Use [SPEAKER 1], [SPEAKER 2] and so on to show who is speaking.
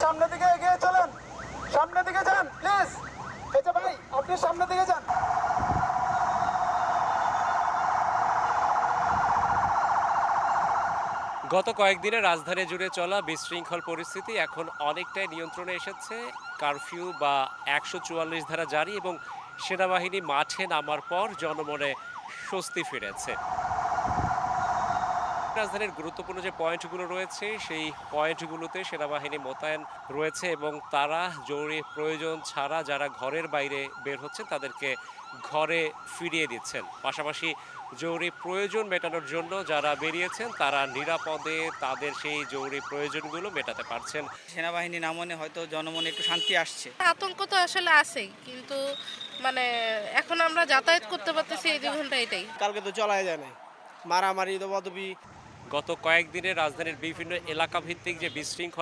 [SPEAKER 1] সামনের দিকে এগিয়ে চলেন, সামনের দিকে যান প্লিজ। এই যে ভাই, আপনি সামনের দিকে যান।
[SPEAKER 2] গত কয়েকদিনে রাজধানী জুড়ে চলা বিশৃঙ্খল পরিস্থিতি এখন অনেকটাই নিয়ন্ত্রণে এসেছে। কারফিউ বা ১৪৪ ধারা জারি এবং সেনাবাহিনী মাঠে নামার পর জনমনে স্বস্তি ফিরেছে। রাজধানীর গুরুত্বপূর্ণ যে পয়েন্টগুলো রয়েছে সেই পয়েন্টগুলোতে সেনাবাহিনী মোতায়েন রয়েছে এবং তারা জরুরি প্রয়োজন ছাড়া যারা ঘরের বাইরে বের হচ্ছেন তাদেরকে ঘরে ফিরিয়ে দিচ্ছেন। পাশাপাশি জরুরি প্রয়োজন মেটানোর জন্য যারা বেরিয়েছেন তারা নিরাপদে তাদের সেই জরুরি প্রয়োজনগুলো মেটাতে পারছেন।
[SPEAKER 3] সেনাবাহিনী নামনে হয়তো জনমনে একটু শান্তি আসছে।
[SPEAKER 4] আতঙ্ক তো আসলে আছেই, কিন্তু মানে এখন আমরা যাতায়াত করতে পারতেছি এই 2 ঘন্টা, এটাই।
[SPEAKER 5] কালকে তো চলাই যায় না, মারামারি দবাদবি।
[SPEAKER 2] গত কয়েকদিনে রাজধানীর বিভিন্ন এলাকা ভিত্তিক যে বিশৃঙ্খলা